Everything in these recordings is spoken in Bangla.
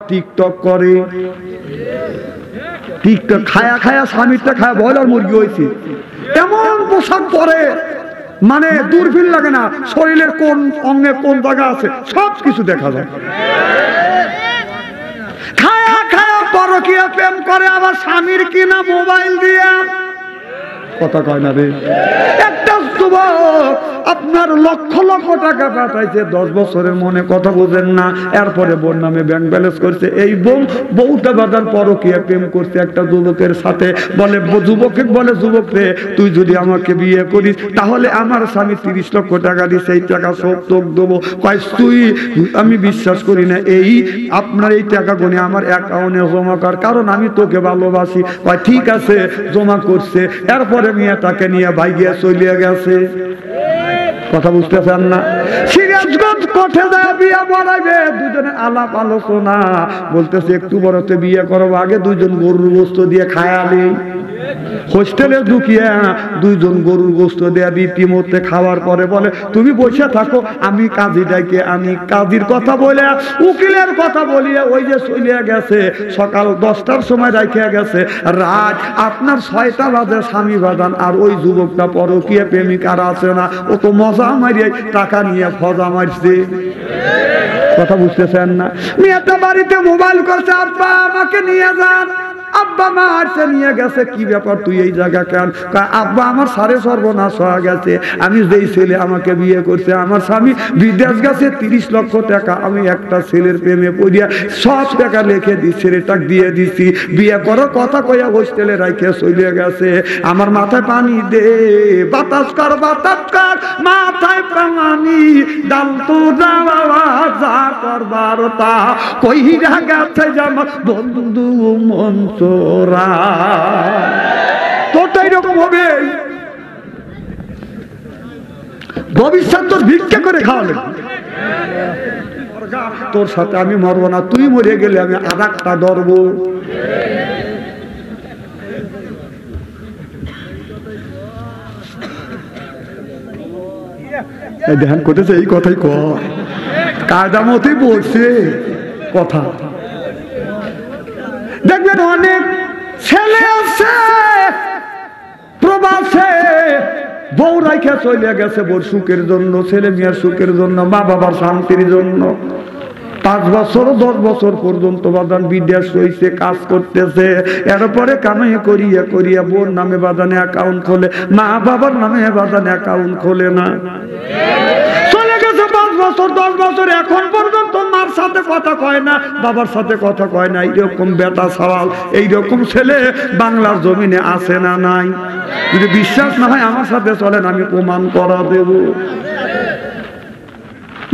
টিকটক করে, টিকটক খায়া খায়া স্বামীরটা খায়া ব্রয়লার মুরগি হয়েছে, এমন পোশাক পরে মানে দূরবীন লাগে না, শরীরের কোন অঙ্গে কোন জায়গা আছে সব কিছু দেখা যায়। খায়া খায়া পরকীয়া প্রেম করে, আবার স্বামীর কিনা মোবাইল দিয়ে কথা কয় না রে। একটা যুবক আপনার লক্ষ লক্ষ টাকা পাঠাইছে, 10 বছরের মনে কথা বোঝেন না, এরপরে বোন নামে ব্যাংক ব্যালেন্স করছে। এই বউটা বাজার পরকীয়া প্রেম করছে একটা যুবকের সাথে, বলে যুবককে বলে, যুবক রে তুই যদি আমাকে বিয়ে করিস তাহলে আমার স্বামী 30 লক্ষ টাকা দিছে, এই টাকা সব তোক দেবো। কয় তুই, আমি বিশ্বাস করি না, এই আপনার এই টাকা গুনে আমার অ্যাকাউন্টে জমা কর, কারণ আমি তোকে ভালোবাসি। কয় ঠিক আছে, জমা করছে। এরপরে মেয়েটাকে নিয়ে ভাই গিয়ে চলিয়ে গেছে। কথা বুঝতেছেন না? সিরাজগঞ্জ কোঠে যায় বিয়ে বড়াইবে, দুজনে আলাপ আলোচনা, বলতেছে একটু বড়তে বিয়ে করবো, আগে দুজন গরুর গোস্ত দিয়ে খায়ালি। হোস্টেলে ঢুকিয়া দুইজন গরুর গোস্ত দেয়া রীতিমধ্যে খাওয়ার পরে বলে তুমি বসে থাকো, আমি কাজী ডাইকে আনি। কাজীর কথা বলে, উকিলের কথা বলিয়া ওই যে চলিয়া গেছে। সকাল 10টার সময় রাখিয়া গেছে, রাত আপনার 6টা বাজে স্বামী বাজান। আর ওই যুবকটা পরকীয়া প্রেমিক আর আছে না, ও তো মজা মারিয়ে টাকা নিয়ে ফজা মারছে। কথা বুঝতেছেন না? মেয়েটা বাড়িতে মোবাইল করছে, আব্বা আমাকে নিয়ে যান। আব্বা মা আসছে, নিয়ে গেছে। কি ব্যাপার তুই এই জায়গা কেন? আব্বা আমার সাড়ে সর্বনাশ হয়ে গেছে, আমি যেই ছেলে আমাকে বিয়ে করছে আমার স্বামী বিদেশ গেছে, 30 লক্ষ টাকা আমি একটা ছেলের প্রেমে পড়িয়া সব টাকা লিখে দিই, ছেলেটা দিয়ে দিছি, বিয়ে করার কথা কইয়া হোস্টেলে রাইখে চলে গেছে। আমার মাথায় পানি দে, বাতাস কর বাতাস কর, মাথায় পানি ডাল তো যাওয়া যা করবার তা কইরা গেছে আমার বন্ধু মনসুরা। তোরটা এরকম হবে, ভবিষ্যৎ তোর ভিক্ষা করে খাওয়া লাগবে। তোর সাথে আমি মরবো না, তুই মরে গেলে আমি আর একটা ধরবো। ধ্যান করতেছে, এই কথাই কয়, কায়দা মতই বলছে কথা। দেখবেন অনেক ছেলে আছে প্রবাসে, বউ রাইখা চলে গেছে বউর সুখের জন্য, ছেলে মেয়ের সুখের জন্য, মা বাবার শান্তির জন্য। 5 বছর 10 বছর পর্যন্ত বাদান বিদেশ হইছে, কাজ করতেছে। এরপরে কামাই করিয়া করিয়া বোন নামে বাদানে অ্যাকাউন্ট খোলে, মা বাবার নামে বাদানে অ্যাকাউন্ট খোলে না। চলে গেছে 5 বছর 10 বছর, এখন পর্যন্ত মার সাথে কথা কয় না, বাবার সাথে কথা কয় না। এইরকম বেটা সওয়াল, এইরকম ছেলে বাংলার জমিনে আছে না নাই? যদি বিশ্বাস না হয় আমার সাথে চলেন, আমি প্রমাণ করা দেব।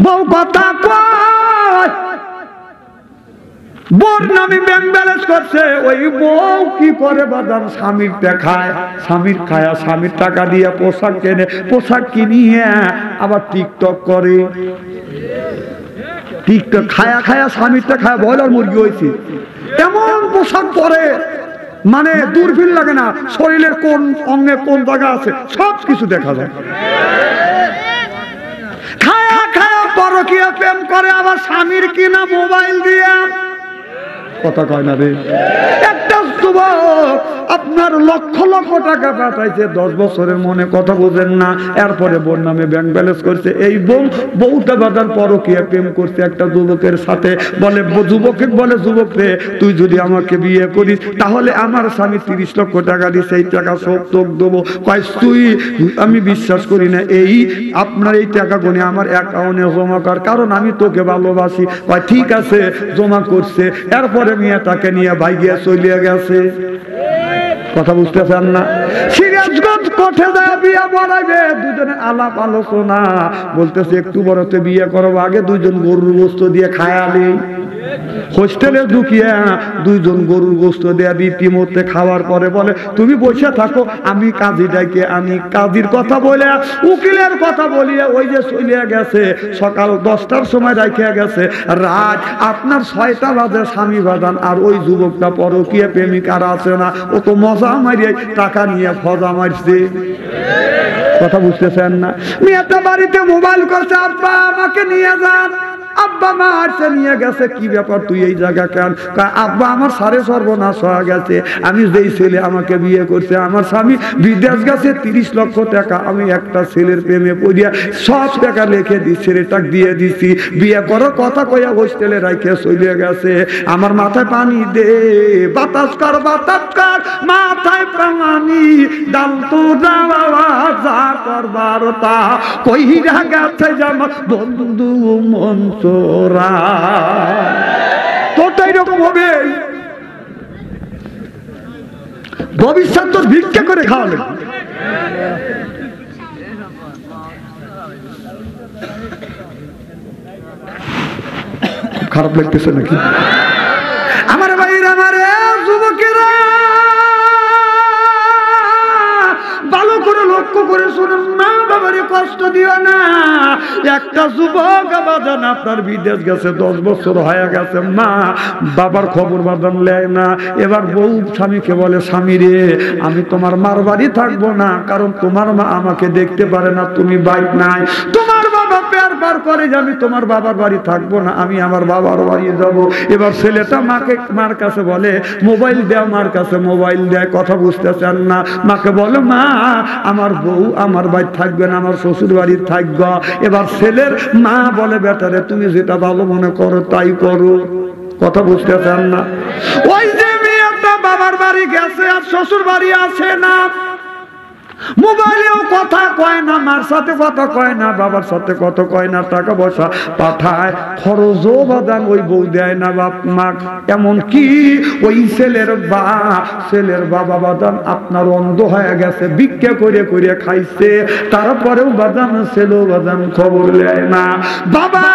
বউ কথা কয়, বোর নামে ব্যাংক ব্যালেন্স করছে। ওই বউ কি করে বাদাম, স্বামীরটা খায়, স্বামীর খায়া স্বামীর টাকা দিয়ে পোশাক কেনে, পোশাক কিনিয়ে আবার টিকটক করে। টিকটক খায়া খায়া স্বামীরটা খায়া ব্রয়লার মুরগি হয়েছে, এমন পোশাক পরে মানে দূরবীন লাগে না, শরীরের কোন অঙ্গে কোন জায়গা আছে সব কিছু দেখা যায়। খায়া খায়া পরকীয়া প্রেম করে, আবার স্বামীর কিনা মোবাইল দিয়ে কথা কয় না রে। একটা যুবক আপনার লক্ষ লক্ষ টাকা পাঠাইছে, 10 বছরের মনে কথা বোঝেন না, এরপরে বোন নামে ব্যাংক ব্যালেন্স করছে। এই বউটা বাজার পরকীয়া প্রেম করছে একটা যুবকের সাথে, বলে যুবককে বলে, যুবক রে তুই যদি আমাকে বিয়ে করিস তাহলে আমার স্বামী 30 লক্ষ টাকা দিছে, এই টাকা সব তোক দেবো। কয় তুই, আমি বিশ্বাস করি না, এই আপনার এই টাকা গুনে আমার অ্যাকাউন্টে জমা কর, কারণ আমি তোকে ভালোবাসি। কয় ঠিক আছে, জমা করছে। এরপরে মেয়েটাকে নিয়ে ভাই গিয়ে চলিয়ে গেছে। কথা বুঝতেছেন না? সিরাজগঞ্জ কোঠে যায় বিয়ে বড়াইবে, দুজনে আলাপ আলোচনা, বলতেছে একটু বড়তে বিয়ে করবো, আগে দুজন গরুর গোস্ত দিয়ে খায়ালি। হোস্টেলে ঢুকিয়া দুইজন গরুর গোস্ত দেয়া রীতিমধ্যে খাওয়ার পরে বলে তুমি বসে থাকো, আমি কাজী ডাইকে আনি। কাজীর কথা বলে, উকিলের কথা বলিয়া ওই যে চলিয়া গেছে। সকাল 10টার সময় রাখিয়া গেছে, রাত আপনার 6টা বাজে স্বামী বাজান। আর ওই যুবকটা পরকীয়া প্রেমিক আর আছে না, ও তো মজা মারিয়ে টাকা নিয়ে ফজা মারছে। কথা বুঝতেছেন না? মেয়েটা বাড়িতে মোবাইল করছে, আব্বা আমাকে নিয়ে যান। আব্বা মা আসছে নিয়ে গেছে, কি ব্যাপার তুই এই জায়গা কেন? আব্বা আমার সারে সর্বনাশ হয়ে গেছে, আমি যেই ছেলে আমাকে বিয়ে করছে আমার স্বামী বিদেশ গেছে, 30 লক্ষ টাকা আমি একটা ছেলের প্রেমে পড়িয়া সব টাকা লিখে দিই, ছেলেটা দিয়ে দিছি, বিয়ে করো কথা কইয়া হোস্টেলে রাইখে চলে গেছে। আমার মাথায় পানি দে, বাতাস কর মাথায় পানি ডাল তো যাওয়া যা করবার তা কইরা গেছে আমার বন্ধু মনসুরা। তোরটা এরকম হবে, ভবিষ্যৎ তোর ভিক্ষা করে খাওয়ালে। খারাপ লাগতেছে নাকি আমার ভাইরা, আমার যুবকেরা ভালো করে লক্ষ্য করে শুনুন, মা বাবারে কষ্ট দিও না। একটা যুবক বাজান আপনার বিদেশ গেছে, 10 বছর হয়ে গেছে, মা বাবার খবর বাজান লেয় না। এবার বউ স্বামীকে বলে, স্বামী রে আমি তোমার মার বাড়ি থাকবো না, কারণ তোমার মা আমাকে দেখতে পারে না, তুমি বাইক নাই, তোমার বাবা পেয়ার পার করে যে আমি তোমার বাবার বাড়ি থাকবো না, আমি আমার বাবার বাড়ি যাব। এবার ছেলেটা মার কাছে বলে, মোবাইল দেয়, মার কাছে মোবাইল দেয়, কথা বুঝতে চান না। মাকে বলে, মা আমার বউ আমার বাড়ি থাকবে না, আমার শ্বশুর বাড়ি থাকবে। এবার ছেলের মা বলে, বেটারে তুমি যেটা ভালো মনে করো তাই করো, কথা বুঝতে চান না। ওই যে মেয়েটা বাবার বাড়ি গেছে আর শ্বশুর বাড়ি আসে না, মোবাইলেও কথা কয় না, মার সাথে কথা কয় না, বাবার সাথে কথা কয় না, টাকা পয়সা পাঠায় খরচও বাদান ওই বউ দেয় না বাপ মা। এমন কি ওই ছেলের বাবা বাদান আপনার অন্ধ হয়ে গেছে, ভিক্ষা করে করে খাইছে, তারপরেও বাদান ছেলেও বাদান খবর নেয় না। বাবা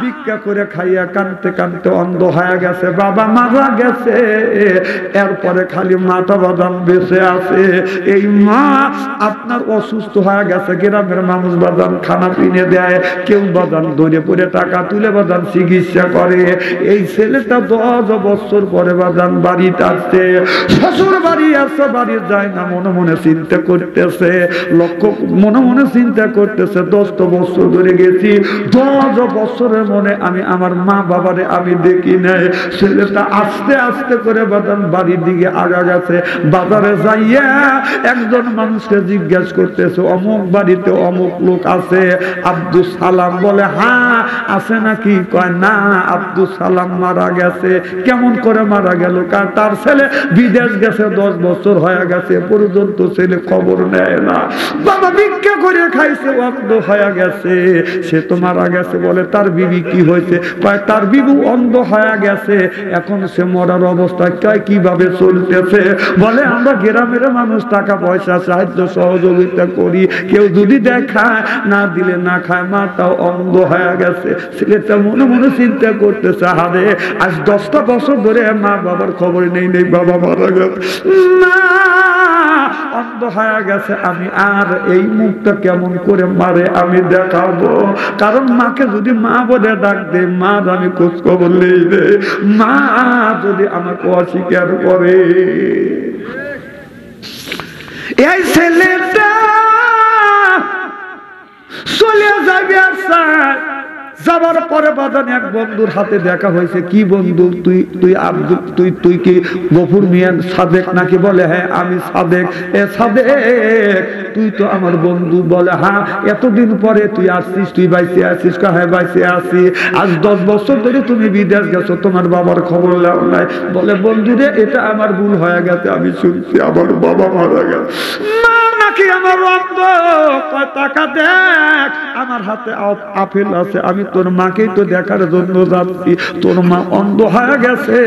ভিক্ষা করে খাইয়া কানতে কানতে অন্ধ হয়ে গেছে, বাবা মারা গেছে, এরপরে খালি মাটা বাদান বেঁচে আছে। এই মা আপনার অসুস্থ হয়ে গেছে, গ্রামের মানুষ বাদান খানা কিনে দেয়, কেউ বাদান ধরে পড়ে টাকা তুলে বাদান চিকিৎসা করে। এই ছেলেটা 10 বছর পরে বাদান বাড়িতে আসছে, শ্বশুর বাড়ি আসছে, বাড়ি যায় না, মনে মনে চিন্তা করতেছে, মনে মনে চিন্তা করতেছে, 10 বছর ধরে গেছি, 10 বছরের মনে আমি আমার মা বাবারে আমি দেখি নাই। ছেলেটা আস্তে আস্তে করে বাদান বাড়ির দিকে আগা গেছে, বাজারে যাইয়া একজন মানুষকে জিজ্ঞেস করতেছে, অমুক বাড়িতে অমুক লোক আছে, আব্দুল সালাম? বলে, হ্যাঁ আছে নাকি? কয় না, আব্দুল সালাম মারা গেছে। কেমন করে মারা গেল? কারণ তার ছেলে বিদেশ গেছে, 10 বছর হয়ে গেছে, পর্যন্ত ছেলে খবর নেয় না, বাবা ভিক্ষা করে খাইছে, অন্ধ হয়ে গেছে, সে তো মারা গেছে। বলে, তার বিবি কি হয়েছে? কয় তার বিবু অন্ধ হয়ে গেছে, এখন সে মরার অবস্থায় কিভাবে চলতেছে। বলে, আমরা গ্রামের মানুষ টাকা পয়সা সাহায্য সহযোগিতা করি, কেউ যদি দেখায় না দিলে না খায়, মাটাও অন্ধ হয়ে গেছে। ছেলেটা মনে মনে চিন্তা করতেছে, হারে আজ 10টা বছর ধরে মা বাবার খবর নেই, বাবা মারা গেছে, না অন্ধ হয়ে গেছে, আমি আর এই মুখটা কেমন করে মারে আমি দেখাবো। কারণ মাকে যদি মা বলে ডাক দে, মার আমি খোঁজ খবর নেই রে, মা যদি আমাকে অস্বীকার করে। এই ছেলেটা চলে যাবে, যাবার পরে বাজান এক বন্ধুর হাতে দেখা হয়েছে। কি বন্ধু? তুই আব্দুল, তুই কি গফুর মিয়া সাদেক নাকি? বলে, হ্যাঁ আমি সাদেক। এ সাদেক, তুই তো আমার বন্ধু। বলে, হ্যাঁ এতদিন পরে তুই আসছিস, তুই বাইসে আসিস? হ্যাঁ বাইসে আসি। আজ 10 বছর ধরে তুমি বিদেশ গেছো, তোমার বাবার খবর নাই। বলে, বন্ধু রে এটা আমার ভুল হয়ে গেছে, আমি শুনছি আমার বাবা মারা গেছে। নাকি আমার অন্ধ? টাকা দেখ, আমার হাতে আপেল আছে, আমি তোর মাকেই তো দেখার জন্য যাচ্ছি, তোর মা অন্ধ হয়ে গেছে,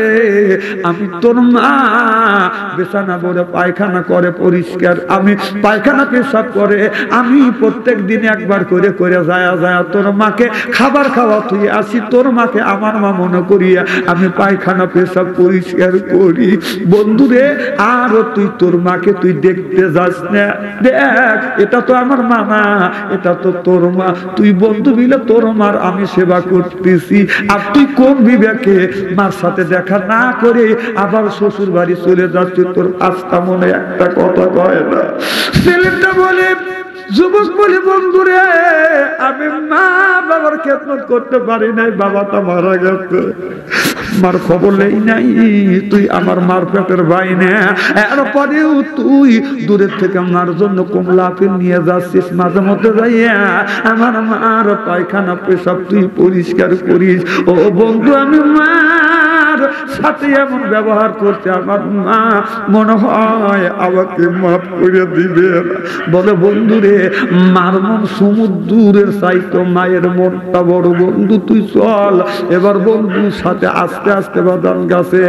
আমি তোর মা বিছানা পরে পায়খানা করে পরিষ্কার, আমি পায়খানা পেশাব করে, আমি প্রত্যেক দিন একবার করে করে যায় তোর মাকে খাবার খাওয়া তুই আসি, তোর মাকে আমার মা মনে করিয়া আমি পায়খানা পেশাব পরিষ্কার করি। বন্ধুরে, আর তুই তোর মাকে তুই দেখতে যাস না? দেখ, এটা তো আমার মা না, এটা তো তোর মা, তুই বন্ধু মিলে তোর মার আমি সেবা করতেছি, আর তুই কোন বিবেকে মার সাথে দেখা না করে আবার শ্বশুর বাড়ি চলে যাচ্ছিস? তোর আস্থা মনে একটা কথা কয় না? ছেলেটা বলে, যুবক বলি বন্ধুরে আমি মা বাবার খেদমত করতে পারি নাই, বাবাটা মারা গেছে, মার খবর নেই নাই, তুই আমার মার পেটের ভাই না, এরপরেও তুই দূরের থেকে মার জন্য কমলা আপেল নিয়ে যাচ্ছিস, মাঝে মধ্যে যাইয়া আমার মার পায়খানা পেশাব তুই পরিষ্কার করিস। ও বন্ধু আমি মার সাথে এমন ব্যবহার করছে, আমার মা মনে হয় আমাকে মাফ করে দিবে। বলে বন্ধুরে মার মন সমুদ্রের চাইতো মায়ের মনটা বড়, বন্ধু তুই চল এবার বন্ধুর সাথে আস্তে আস্তে বাদান গাছে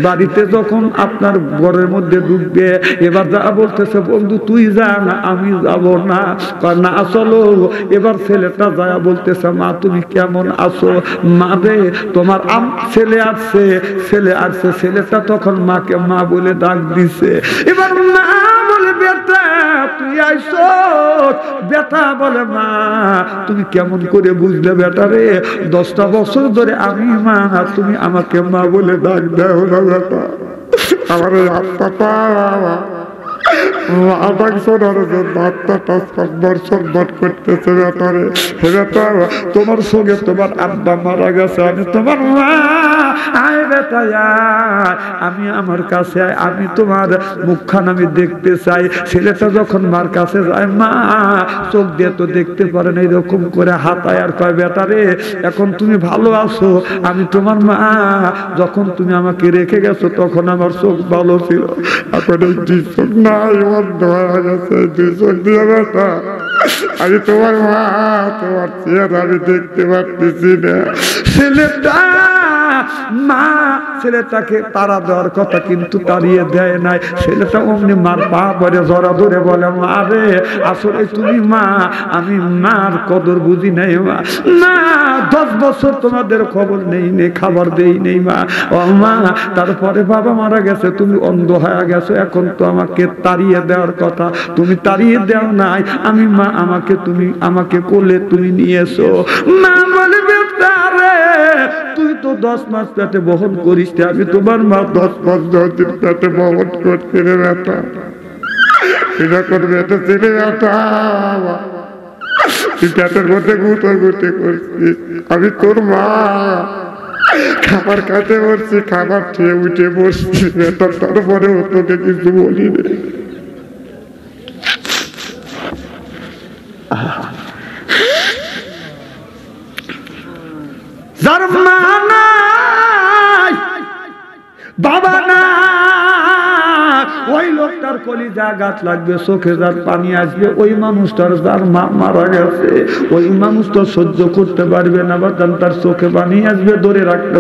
বাড়িতে যখন আপনার ঘরের মধ্যে ঢুকবে, এবার যা বলতেছে বন্ধু তুই যা না আমি যাব না, না চলো। এবার ছেলেটা যা বলতেছে মা তুমি কেমন আছো, মা রে তোমার ছেলে আসছে, ছেলে আসছে। ছেলেটা তখন মাকে মা বলে ডাক দিছে। এবার মা বলে বেটা তুই আইছো, বেটা বলে মা তুমি কেমন করে বুঝলে বেটা রে, 10টা বছর ধরে আমি মা, তুমি আমাকে মা বলে ডাক দাও না বেটা। আমার আত্মাটা তোমার সঙ্গে তোমার আব্বা মারা গেছে, আমি তোমার মা, আয় বেটা আমি আমার কাছে, আমি তোমার মুখখান আমি দেখতে চাই। ছেলেটা যখন মার কাছে যায়, মা চোখ দিয়ে তো দেখতে পারে না, এরকম করে হাতায় আর কয় বেটা রে এখন তুমি ভালো আছো, আমি তোমার মা, যখন তুমি আমাকে রেখে গেছো তখন আমার চোখ ভালো ছিল, এখন এই দুই চোখ নাই বন্ধ হয়ে গেছে, দুই চোখ দিয়ে বেটা আমি তোমার মা, তোমার চেহারা আমি দেখতে পারতেছি না। ছেলেটা মা ছেলেটাকে তাড়া দেওয়ার কথা কিন্তু তাড়িয়ে দেয় নাই। ছেলেটা অমনি মার পা পরে জড়া ধরে বলে মা রে আসলে তুমি মা, আমি মার কদর বুঝি নাই মা, না 10 বছর তোমাদের খবর নেই নেই, খাবার দেই নেই মা, ও মা তারপরে বাবা মারা গেছে, তুমি অন্ধ হয়ে গেছো, এখন তো আমাকে তাড়িয়ে দেওয়ার কথা, তুমি তাড়িয়ে দেও নাই, আমি মা আমাকে কোলে তুমি নিয়েছো। মা বলে বেটা রে তুই তো 10 মাস পেটে বহন করিস, আমি তোমার মা 10 মাস 10 দিন পেটে বহন করতে রে বেটা, এটা করবে এটা ছেলে বেটা, তুই পেটের মধ্যে গুঁতো গুঁতে করছিস, আমি তোর মা, খাবার খাইতে বসছি, খাবার খেয়ে উঠে বসছি বেটা, তারপরে তোকে কিছু বলি রে। যার মা নাই বাবা না ওই লোকটার কলিজা আঘাত লাগবে, চোখে যার পানি আসবে, ওই মানুষটার যার মা মারা গেছে ওই মানুষ তো সহ্য করতে পারবে না, বা তার চোখে পানি আসবে, ধরে রাখতে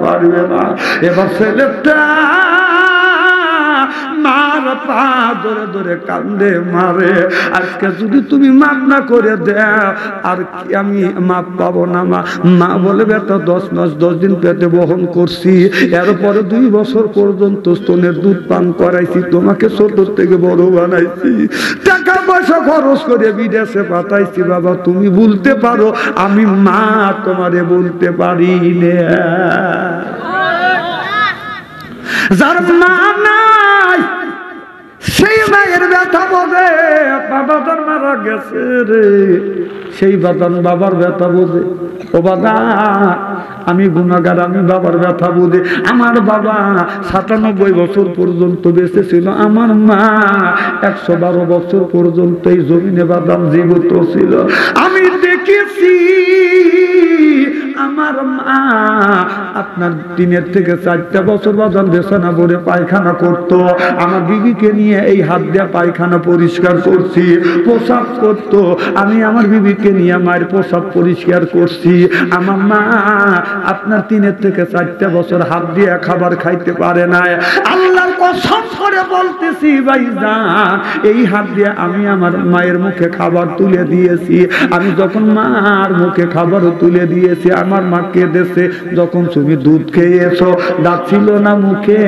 পারবে না। এবার ছেলেটা মার পা ধরে ধরে কান্দে মারে, আজকে যদি তুমি মাপ না করে দেও আর কি আমি মাপ পাবো না মা। মা বলে বেটা 10 মাস 10 দিন পেটে বহন করছি, এরপরে 2 বছর পর্যন্ত স্তনের দুধ পান করাইছি, তোমাকে ছোট থেকে বড় বানাইছি, টাকা পয়সা খরচ করে বিদেশে পাঠাইছি, বাবা তুমি বলতে পারো আমি মা তোমারে বলতে পারি না। যার মা নাই সেই মায়ের ব্যথা বোঝে, বাবা তার মারা গেছে রে সেই বাদান বাবার ব্যথা বোঝে। ও বাবা আমি গুনাহগার, আমি বাবার ব্যথা বোঝে। আমার বাবা 97 বছর পর্যন্ত বেঁচে ছিল, আমার মা 112 বছর পর্যন্ত এই জমিনে বাদাম জীবিত ছিল। আমি দেখেছি আমার মা আপনার 3 থেকে 4টা বছর বাদাম বেছানা ভরে পায়খানা করতো, আমার বিবিকে নিয়ে এই হাত দিয়ে পায়খানা পরিষ্কার করছি, প্রসাব করতো, আমি আমার বিবিকে নিয়ে মায়ের প্রসাব পরিষ্কার করছি। আমার মা আপনার 3 থেকে 4টা বছর হাত দিয়ে খাবার খাইতে পারে না। আল্লাহর কসম করে বলতেছি ভাইজান, এই হাত দিয়ে আমি আমার মায়ের মুখে খাবার তুলে দিয়েছি। আমি যখন মার মুখে খাবার তুলে দিয়েছি, আমার মা কেঁদেছে, যখন তুমি দুধ খেয়েছো দাঁত ছিল না মুখে,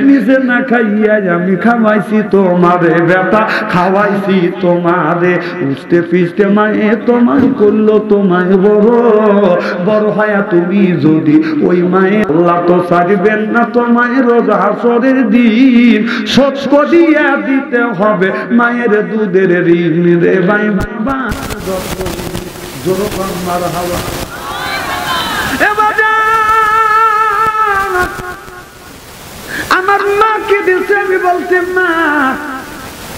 নিজে না খাইয়া আমি খাওয়াইছি তোমারে বেটা, খাওয়াইছি তোমারে, উঠতে ফিরতে মায়ে তোমার করলো তোমায় বড়, বড় হয় তুমি যদি ওই মায়ের আল্লাহ তো ছাড়বেন না তোমায় রোজ হাসরের দিন। দিন শোধ করিয়া দিতে হবে মায়ের দুধের ঋণ রে ভাই বাবা জোরকার মারহাবা। আমার মা কি দিচ্ছে আমি বলছি মা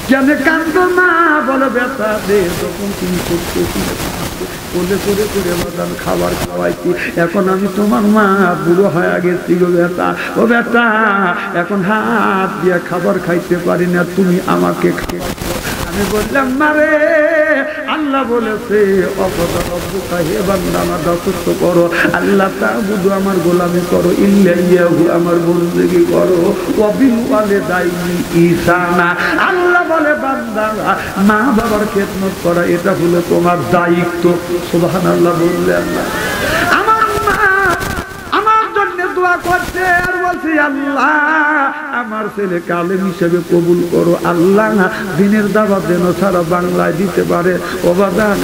কেন কান্দ মা বলে ব্যথা দে তখন তুমি কোলে করে করে বাদাম খাবার খাওয়াইছি এখন আমি তোমার মা বুড়ো হয়ে গেছি গো ব্যথা ও ব্যথা এখন হাত দিয়ে খাবার খাইতে পারি না তুমি আমাকে আমি বললাম মারে আল্লাহ বলেছে আমার দাসত্ব করো আল্লাহ তাবুদু আমার গোলামি করো ইল্লাহু আমার বন্দেগী করো ওয়াবিল দাইনি ইসানা আল্লাহ বলে বান্দারা মা বাবার খেদমত করা এটা হলো তোমার দায়িত্ব সুবহানাল্লাহ বললেন না আমার মা আমার জন্য দোয়া করছে আর বলছে আল্লাহ আমার ছেলেকে আলেম হিসেবে কবুল করো আল্লাহ দিনের দাওয়াত যেন সারা বাংলায় দিতে পারে ও বাদান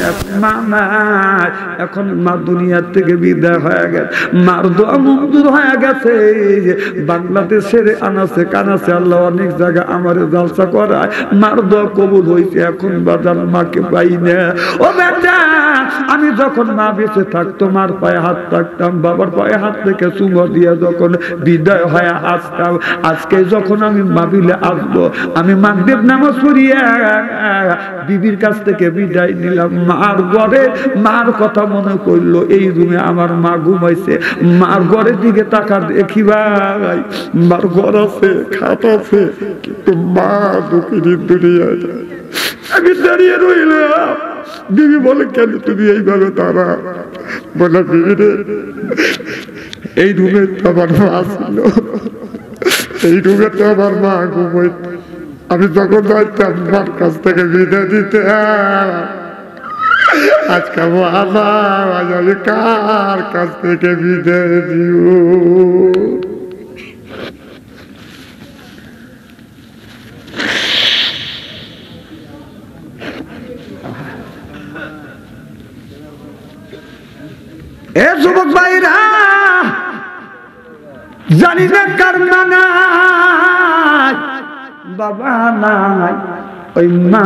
মা নাই এখন মা দুনিয়ার থেকে বিদায় হয়ে গেছে মার দোয়া মঞ্জুর হয়ে গেছে বাংলাদেশের আনাচে কানাচে আল্লাহ অনেক জায়গায় আমার জালসা করায় মার দোয়া কবুল হয়েছে এখন বাদান মাকে পাই না ও বেটা আমি যখন মা বেঁচে থাকতো মার পায়ে হাত থাকতাম বাবার পায়ে হাত থেকে চুমো দিয়ে যখন বিদায় হয়ে আসতাম আজকে যখন আমি মাহফিলে আসবো আমি মাগরিব নামাজ পড়িয়া বিবির কাছ থেকে বিদায় নিলাম মার ঘরে মার কথা মনে করলো এই রুমে আমার মা ঘুমাইছে মার ঘরের দিকে তাকা দেখি ভাই মার ঘর আছে খাট আছে কিন্তু মা দুঃখিনী দুনিয়ায় আমি দাঁড়িয়ে রইলাম বিবি বলে কেন তুমি এইভাবে তারা বলে বিবি রে এই রুমে আমার মা ছিল এই রুমে তো আমার মা ঘুমাই আমি যখন যাইতাম মার কাছ থেকে বিদায় দিতে আজকে আজ আমি কার কাছ থেকে বিদায় দিব এ যুবক ভাইরা জানি না কার মা নাই বাবা নাই ওই মা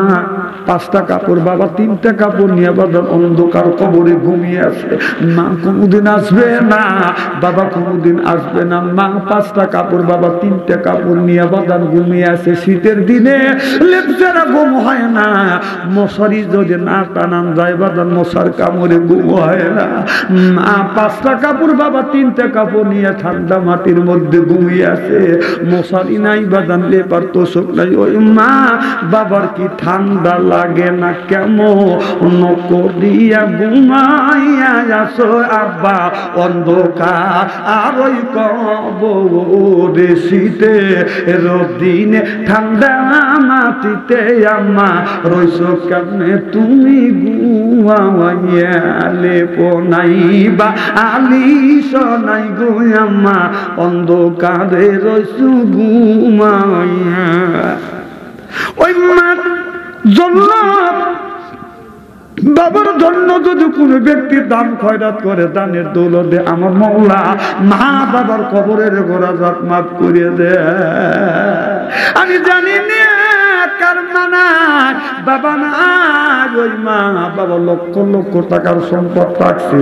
5টা কাপড় বাবা 3টা কাপড় নিয়ে বাবা অন্ধকার কবরে ঘুমিয়ে আছে মা কোনোদিন আসবে না বাবা কোনোদিন আসবে না মা 5টা কাপড় বাবা 3টা কাপড় নিয়ে বাবা ঘুমিয়ে আছে শীতের দিনে লেপচারা ঘুম হয় না মশারি যদি না টানান যায় বাবা মশার কামড়ে ঘুম হয় না মা 5টা কাপড় বাবা 3টা কাপড় নিয়ে ঠান্ডা মাটির মধ্যে ঘুমিয়ে আছে মশারি নাই বাদান লেপার তোষক নাই ওই মা বাবার কি ঠান্ডা লাগে না কেমন করিয়া ঘুমাইয়া আসো আব্বা অন্ধকার আর ওই কবরে শীতে রোদিনে ঠান্ডা মাটিতে আম্মা রইছো কেমনে তুমি ঘুমাইয়া লেপো নাই বা আলিশ নাই গো আম্মা অন্ধকারে রইছো ঘুমাইয়া ওই মার জন্য বাবার জন্য যদি কোনো ব্যক্তি দান খয়রাত করে দানের দৌলতে আমার মওলা মা বাবার কবরের গোড়া জাত মাফ করে দে আমি জানি না কার মা নাই বাবা নাই ওই মা বাবা লক্ষ লক্ষ টাকার সম্পদ রাখছে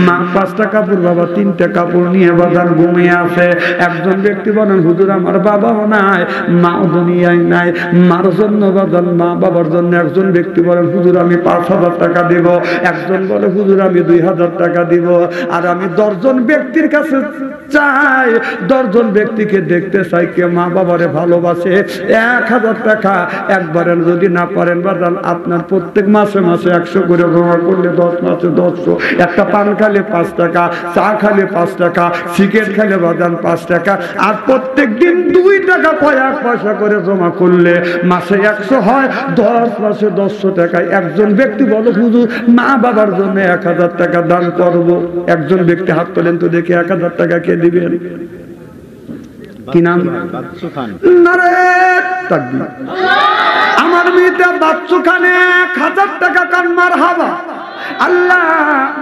মা 5টা কাপড় বাবা 3টা কাপড় নিয়ে বাজার ঘুমিয়ে আছে একজন ব্যক্তি বলেন হুজুর আমার বাবাও নাই মাও দুনিয়ায় নাই মার জন্য বাজার মা বাবার জন্য একজন ব্যক্তি বলেন হুজুর আমি 5,000 টাকা দিব একজন বলে হুজুর আমি 2,000 টাকা দিব আর আমি 10 জন ব্যক্তির কাছে চাই 10 জন ব্যক্তিকে দেখতে চাই কে মা বাবারে ভালোবাসে 1,000 টাকা একবারে যদি না পারেন বাজান আপনার প্রত্যেক মাসে মাসে 100 করে জমা করলে 10 মাসে 100 একটা পান খালে 5 টাকা চা খালে 5 টাকা সিগারেট খেলে বাজান 5 টাকা আর প্রত্যেক দিন 2 টাকা পয়সা করে জমা করলে মাসে 100 হয় 10 মাসে 100 টাকা একজন ব্যক্তি বলো হুজুর মা বাবার জন্য 1,000 টাকা দান করব একজন ব্যক্তি হাত তোলেন তো দেখি 1,000 টাকা কে দিবেন কি নাম বাচ্চু খান নারে তাকবীর আমার মেয়েটা বাচ্চু খানে 1,000 টাকা কান মারহাবা আল্লাহ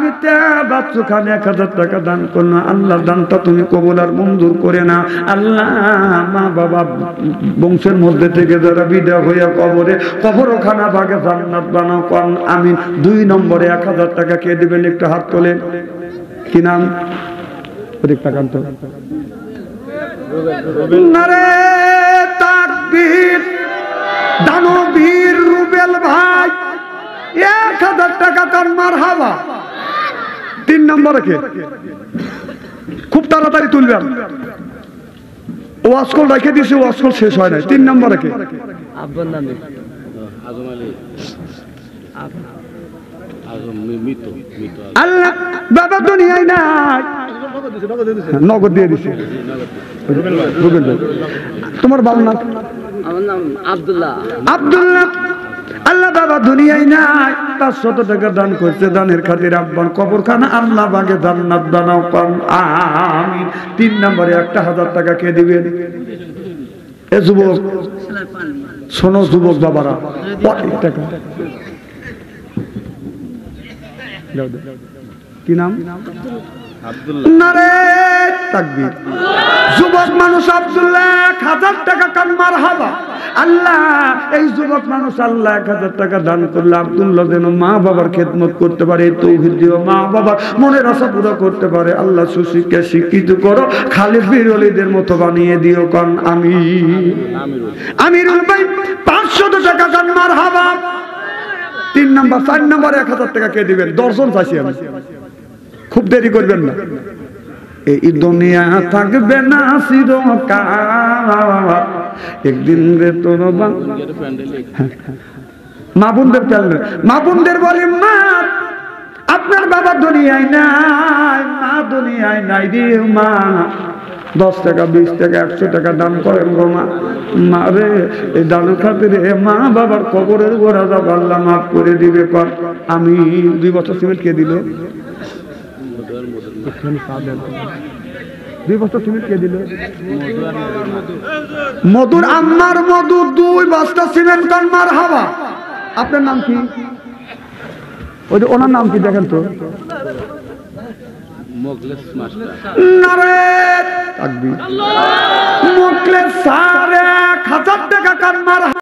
মিথ্যা বাচ্চুখানে 1000 টাকা দান করলো, আল্লাহ দানটা তুমি কবুল আর মঞ্জুর করে না। আল্লাহ মা বাবা বংশের মধ্যে থেকে যারা বিদা হইয়া কবরখানা ভাগে জান্নাত বানাও কোন আমিন। 2 নম্বরে 1000 টাকা কে দিবেন একটু হাত তোলেন। কি নাম? নারে তাকবীর, দানবীর রুবেল ভাই 1000 টাকা তার মারহাবা। 3 নম্বরে কে? খুব তাড়াতাড়ি তুলবেন। ওয়াজকল রেখে দিয়েছে, ওয়াজকল শেষ হয় নাই। 3 নম্বরে কে? আব্বার নামে আজম আলী আল্লাহ বাবা দুনিয়ায় নাই, নগদ দিয়ে দিছে। রুবেল ভাই তোমার বাবার নাম? আমার নাম আব্দুল্লাহ। আব্দুল্লাহ। আল্লাহ বাবা দুনিয়ায় নাই, 500 টাকা দান করছে, দানের খাতির আব্বার কবরখানা আল্লাহ বাগে জান্নাত বানাও কোন আমিন। 3 নম্বরে 1000 টাকা কে দিবেন? এ যুবক শোনো, যুবক বাবারা, টাকা কি নাম? নারে তাকবীর। যুবক মানুষ আব্দুল্লাহ 1000 টাকা কান মারহাবা। আল্লাহ এই যুবক মানুষ আল্লাহ 1000 টাকা দান করলে আব্দুল্লাহ যেন মা বাবার খেদমত করতে পারে, তৌহিদ দিও, মা বাবার মনের আশা পুরো করতে পারে। আল্লাহ সুশিক্ষা শিক্ষিত করো, খালিদ বীর ওলীদের মতো বানিয়ে দিও কোন আমিন। আমিরুল ভাই 500 টাকা কান মারহাবা। 3 নম্বর। 4 নম্বরে 1000 টাকা কে দিবেন? দর্শন চাইছি আমি, খুব দেরি করবেন না। এই দুনিয়া থাকবে না চিরকাল, একদিন রে তোর মা বোনদের প্যান্ডেল, মা বোনদের বলে মা আপনার বাবা দুনিয়ায় নাই, মা দুনিয়ায় নাই রে মা। 10 টাকা 20 টাকা 100 টাকা দান করেন গো মা। মা রে এই দানের খাতিরে মা বাবার কবরের গোড়া যাব আল্লাহ মাফ করে দিবে কর আমি। 2 বছর সিমেন্ট কে দিল? 2 বছর সিমেন্ট কে দিল? মধুর আম্মার মধু 2 বস্তা সিমেন্ট কান মারহাবা। আপনার নাম কি? ওই যে ওনার নাম কি দেখেন তো? নারে তাকবীর।